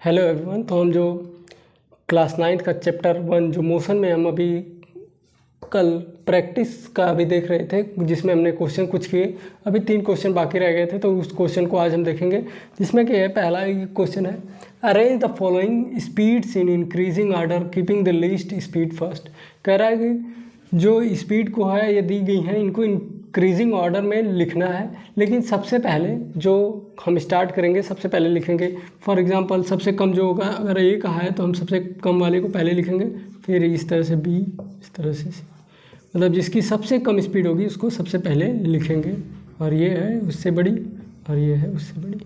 Hello everyone. तो हम जो क्लास 9 का चैप्टर 1 जो मोशन में हम अभी कल प्रैक्टिस का अभी देख रहे थे, जिसमें हमने क्वेश्चन कुछ किए। अभी 3 क्वेश्चन बाकी रह गए थे, तो उस क्वेश्चन को आज हम देखेंगे, जिसमें कि पहला क्वेश्चन है, arrange the following speeds in increasing order keeping the least speed first. कह रहा है कि जो स्पीड को है ये दी गई है, इनको इंक्रीजिंग ऑर्डर में लिखना है, लेकिन सबसे पहले जो हम स्टार्ट करेंगे सबसे पहले लिखेंगे। फॉर एग्जांपल सबसे कम जो होगा, अगर ए कहा है तो हम सबसे कम वाले को पहले लिखेंगे, फिर इस तरह से बी, इस तरह से सी, मतलब जिसकी सबसे कम स्पीड होगी उसको सबसे पहले लिखेंगे। और ये है उससे बड़ी और ये है उससे बड़ी।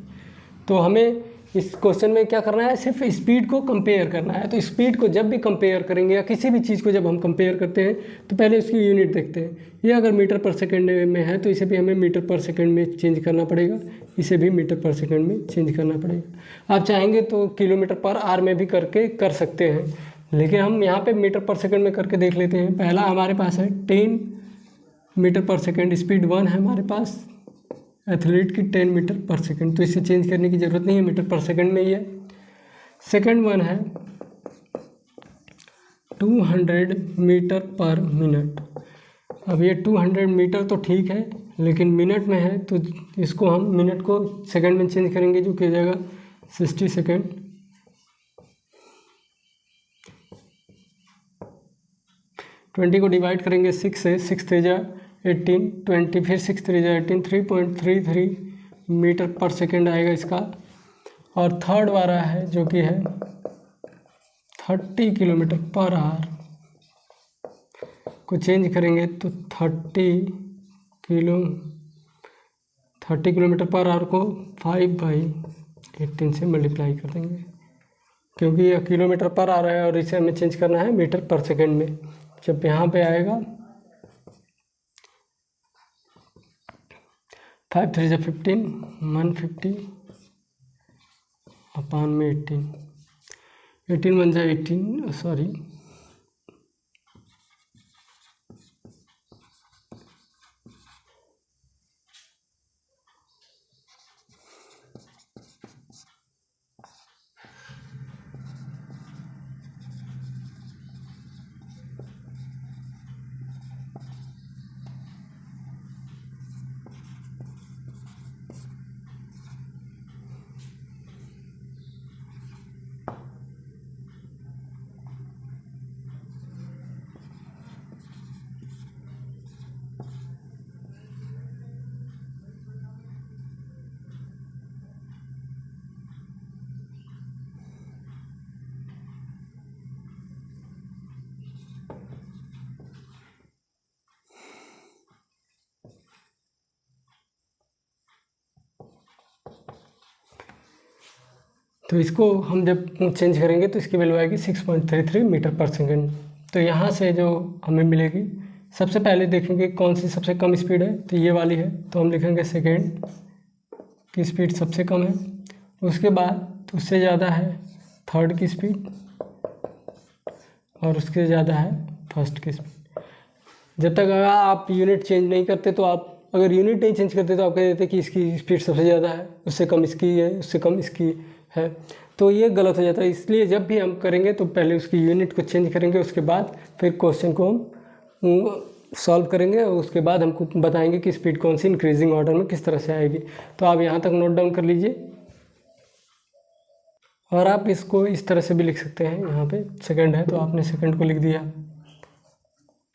तो हमें इस क्वेश्चन में क्या करना है, सिर्फ स्पीड को कंपेयर करना है। तो स्पीड को जब भी कंपेयर करेंगे या किसी भी चीज़ को जब हम कंपेयर करते हैं तो पहले उसकी यूनिट देखते हैं। ये अगर मीटर पर सेकंड में है तो इसे भी हमें मीटर पर सेकंड में चेंज करना पड़ेगा, इसे भी मीटर पर सेकंड में चेंज करना पड़ेगा। आप चाहेंगे तो किलोमीटर पर आवर में भी करके कर सकते हैं, लेकिन हम यहाँ पे मीटर पर सेकंड में करके देख लेते हैं। पहला हमारे पास है 10 मीटर पर सेकंड, स्पीड 1 है हमारे पास एथलीट की 10 मीटर पर सेकंड, तो इसे चेंज करने की ज़रूरत नहीं है, मीटर पर सेकंड में ही है। सेकंड वन है 200 मीटर पर मिनट। अब ये 200 मीटर तो ठीक है, लेकिन मिनट में है तो इसको हम मिनट को सेकंड में चेंज करेंगे, जो कि हो जाएगा 60 सेकंड। ट्वेंटी को डिवाइड करेंगे 6 से, 6 3 जा 18, 20 फिर 6 3 जा 18, 3.33 मीटर पर सेकंड आएगा इसका। और थर्ड वाला है जो कि है 30 किलोमीटर पर आवर को चेंज करेंगे तो 30 किलोमीटर पर आवर को 5/18 से मल्टीप्लाई कर देंगे, क्योंकि यह किलोमीटर पर आवर है और इसे हमें चेंज करना है मीटर पर सेकंड में। जब यहाँ पे आएगा 5 3 जा 15, 150 अपान में 18 1 जा 18, सॉरी तो इसको हम जब चेंज करेंगे तो इसकी वैल्यू आएगी 6.33 मीटर पर सेकंड। तो यहाँ से जो हमें मिलेगी, सबसे पहले देखेंगे कौन सी सबसे कम स्पीड है, तो ये वाली है, तो हम लिखेंगे सेकंड की स्पीड सबसे कम है। उसके बाद उससे ज़्यादा है थर्ड की स्पीड और उसके ज़्यादा है फर्स्ट की स्पीड। जब तक अगर आप यूनिट चेंज नहीं करते तो आप अगर यूनिट नहीं चेंज करते तो आप कह देते कि इसकी स्पीड सबसे ज़्यादा है, उससे कम इसकी है, उससे कम इसकी है, तो ये गलत हो जाता है। इसलिए जब भी हम करेंगे तो पहले उसकी यूनिट को चेंज करेंगे, उसके बाद फिर क्वेश्चन को हम सॉल्व करेंगे और उसके बाद हमको बताएंगे कि स्पीड कौन सी इंक्रीजिंग ऑर्डर में किस तरह से आएगी। तो आप यहाँ तक नोट डाउन कर लीजिए, और आप इसको इस तरह से भी लिख सकते हैं। यहाँ पे सेकंड है तो आपने सेकंड को लिख दिया,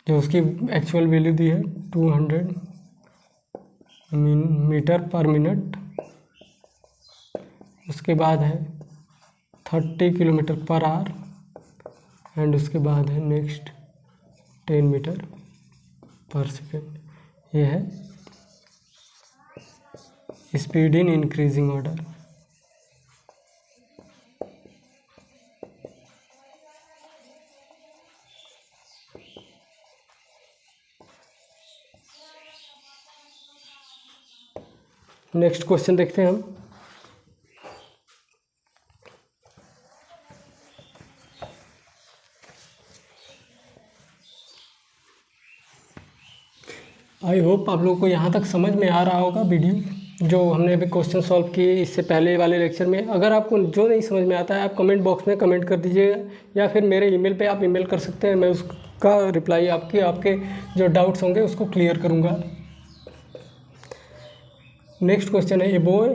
जो उसकी एक्चुअल वैल्यू दी है 200 मीटर पर मिनट। उसके बाद है 30 किलोमीटर पर आवर एंड उसके बाद है नेक्स्ट 10 मीटर पर सेकेंड। ये है speed in increasing order. Next question देखते हैं हम। आई होप आप लोगों को यहाँ तक समझ में आ रहा होगा वीडियो। जो हमने अभी क्वेश्चन सॉल्व किए इससे पहले वाले लेक्चर में। अगर आपको जो नहीं समझ में आता है आप कमेंट बॉक्स में कमेंट कर दीजिएगा, या फिर मेरे ईमेल पे आप ईमेल कर सकते हैं, मैं उसका रिप्लाई आपके जो डाउट्स होंगे उसको क्लियर करूँगा। नेक्स्ट क्वेश्चन है, a boy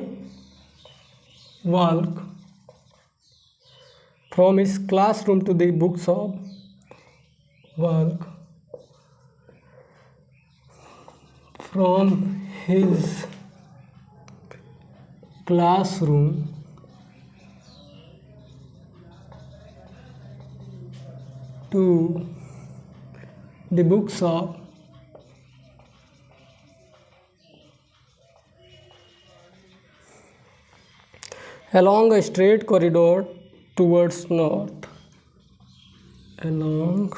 walk from his classroom to the book shop, walk from his classroom to the book shop along a straight corridor towards north, along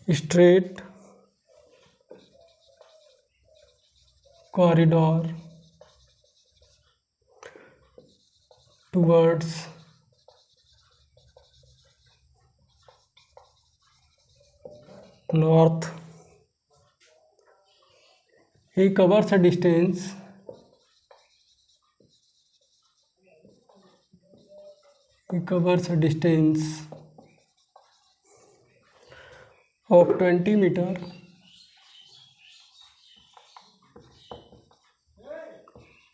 a straight corridor towards north. He covers a distance of 20 meter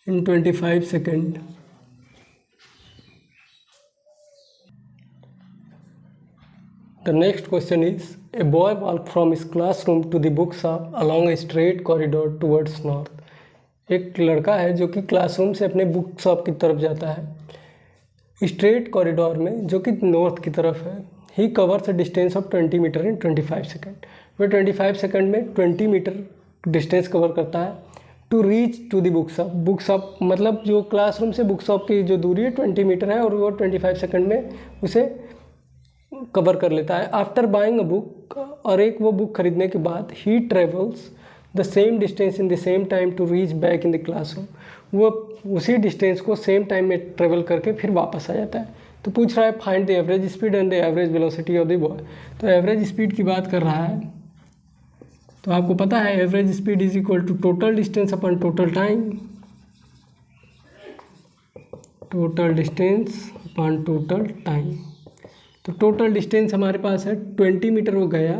in 25 seconds. The next question is, a boy walked from his classroom to the book shop along a straight corridor towards north. एक लड़का है जो कि classroom से अपने book shop की तरफ जाता है स्ट्रेट कॉरिडोर में, जो कि नॉर्थ की तरफ है। He covers a distance of 20 metre in 25 second. वह 25 सेकेंड में 20 मीटर डिस्टेंस कवर करता है। To reach to the book shop, book shop मतलब जो क्लासरूम से बुक शॉप की जो दूरी है 20 मीटर है, और वो 25 सेकेंड में उसे कवर कर लेता है। आफ्टर बाइंग अ बुक, और एक वो बुक खरीदने के बाद, he travels the same distance in the same time to reach back in the classroom. वो उसी डिस्टेंस को सेम टाइम में ट्रेवल करके फिर वापस आ जाता है। तो पूछ रहा है find the average speed and the average velocity of the boy. तो एवरेज स्पीड की बात कर रहा है, तो आपको पता है average speed is equal to total distance upon total time, total distance upon total time. तो टोटल डिस्टेंस हमारे पास है 20 मीटर वो गया,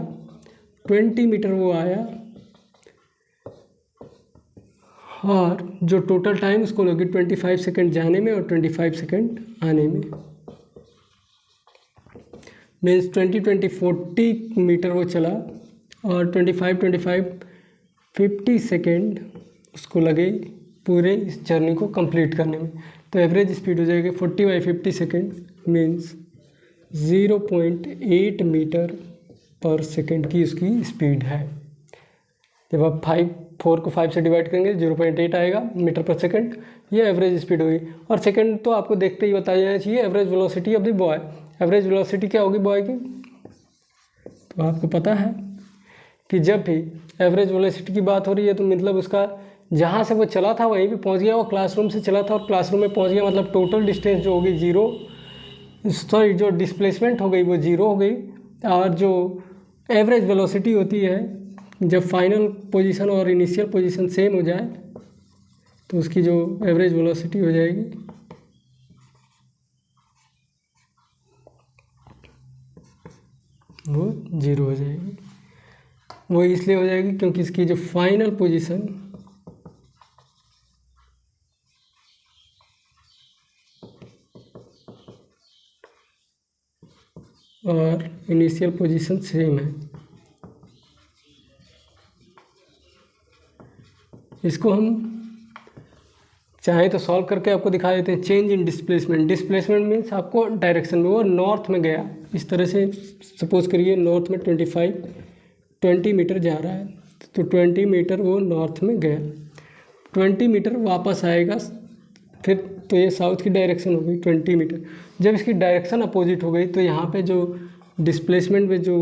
20 मीटर वो आया, और जो टोटल टाइम उसको लगे 25 सेकेंड जाने में और 25 सेकेंड आने में। मीन्स 40 मीटर वो चला और 50 सेकेंड उसको लगे पूरे इस जर्नी को कंप्लीट करने में। तो एवरेज स्पीड हो जाएगी 40/50 second means 0.8 metre per second की उसकी स्पीड है। जब आप 4 को 5 से डिवाइड करेंगे 0.8 आएगा मीटर पर सेकेंड, ये एवरेज स्पीड होगी। और सेकेंड तो आपको देखते ही बताया जाना चाहिए average velocity of the boy. Average velocity क्या होगी बॉय की, तो आपको पता है कि जब भी एवरेज वेलोसिटी की बात हो रही है तो मतलब उसका जहाँ से वो चला था वहीं पे पहुँच गया, वो क्लासरूम से चला था और क्लासरूम में पहुँच गया, मतलब टोटल डिस्टेंस जो होगी जो डिस्प्लेसमेंट हो गई वो 0 हो गई। और जो एवरेज वेलोसिटी होती है जब फाइनल पोजीशन और इनिशियल पोजीशन सेम हो जाए तो उसकी जो एवरेज वेलोसिटी हो जाएगी वो 0 हो जाएगी। वो इसलिए हो जाएगी क्योंकि इसकी जो फाइनल पोजीशन और इनिशियल पोजीशन सेम है। इसको हम चाहे तो सॉल्व करके आपको दिखा देते हैं। Change in displacement, displacement means आपको डायरेक्शन में, वो नॉर्थ में गया, इस तरह से सपोज करिए नॉर्थ में 20 मीटर जा रहा है, तो 20 मीटर वो नॉर्थ में गया, 20 मीटर वापस आएगा फिर, तो ये साउथ की डायरेक्शन हो गई 20 मीटर। जब इसकी डायरेक्शन अपोजिट हो गई तो यहाँ पे जो डिस्प्लेसमेंट में जो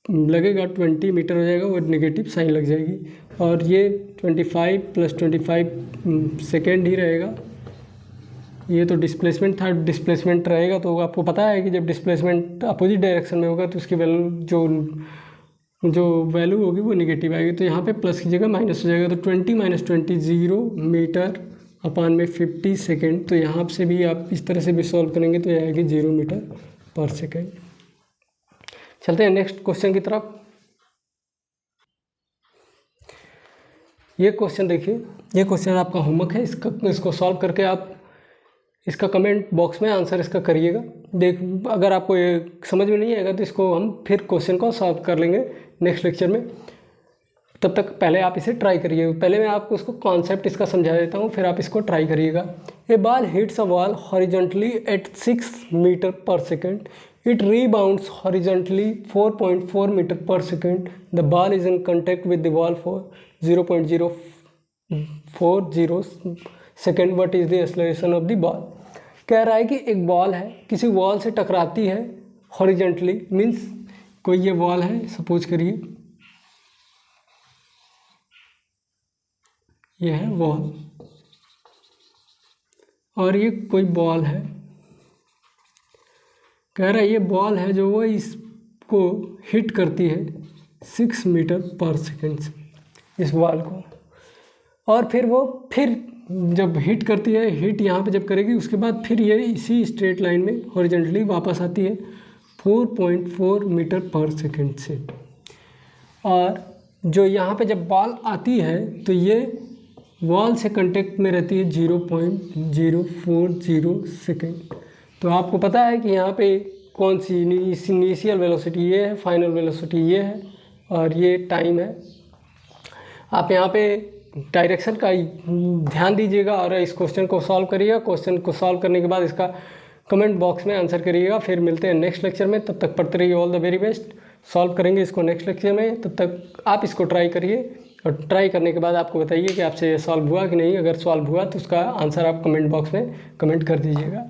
लगेगा 20 मीटर हो जाएगा, वो नेगेटिव साइन लग जाएगी, और ये 25 + 25 सेकेंड ही रहेगा, ये तो डिस्प्लेसमेंट था, डिस्प्लेसमेंट रहेगा तो आपको पता है कि जब डिस्प्लेसमेंट अपोजिट डायरेक्शन में होगा तो उसकी वैल्यू जो वैल्यू होगी वो निगेटिव आएगी। तो यहाँ पे प्लस की जगह माइनस हो जाएगा, तो 20 - 20 0 मीटर अपान में 50 सेकेंड। तो यहाँ से भी आप इस तरह से भी सॉल्व करेंगे तो ये आएगी 0 मीटर पर सेकेंड। चलते हैं नेक्स्ट क्वेश्चन की तरफ। ये क्वेश्चन देखिए, ये क्वेश्चन आपका होमवर्क है, इसको सॉल्व करके आप इसका कमेंट बॉक्स में आंसर इसका करिएगा। अगर आपको ये समझ में नहीं आएगा तो इसको हम फिर क्वेश्चन को सॉल्व कर लेंगे नेक्स्ट लेक्चर में। तब तक पहले आप इसे ट्राई करिए। पहले मैं आपको इसको कॉन्सेप्ट इसका समझा देता हूँ, फिर आप इसको ट्राई करिएगा। A ball hits a wall horizontally at 6 metre per second. It rebounds horizontally 4.4 meter per second. The ball is in contact with the wall for 0.040 second. What is the acceleration of the ball? कह रहा है कि एक ball है, किसी wall से टकराती है हॉरिजॉन्टली, मीन्स कोई ये वॉल है, सपोज करिए ये है वॉल और ये कोई बॉल है। कह रहा है ये बॉल है जो वो इसको हिट करती है 6 मीटर पर सेकेंड से, इस बॉल को, और फिर जब हिट करती है, हिट यहाँ पे जब करेगी उसके बाद फिर ये इसी स्ट्रेट लाइन में हॉरिजॉन्टली वापस आती है 4.4 मीटर पर सेकेंड से। और जो यहाँ पे जब बॉल आती है तो ये वॉल से कांटेक्ट में रहती है 0.040 सेकेंड। तो आपको पता है कि यहाँ पे कौन सी इनिशियल वेलोसिटी ये है, फाइनल वेलोसिटी ये है और ये टाइम है। आप यहाँ पे डायरेक्शन का ध्यान दीजिएगा और इस क्वेश्चन को सॉल्व करिएगा। क्वेश्चन को सॉल्व करने के बाद इसका कमेंट बॉक्स में आंसर करिएगा। फिर मिलते हैं नेक्स्ट लेक्चर में, तब तक पढ़ते रहिए। All the very best. Solve करेंगे इसको नेक्स्ट लेक्चर में, तब तक आप इसको ट्राई करिए और ट्राई करने के बाद आपको बताइए कि आपसे ये सॉल्व हुआ कि नहीं। अगर सॉल्व हुआ तो उसका आंसर आप कमेंट बॉक्स में कमेंट कर दीजिएगा।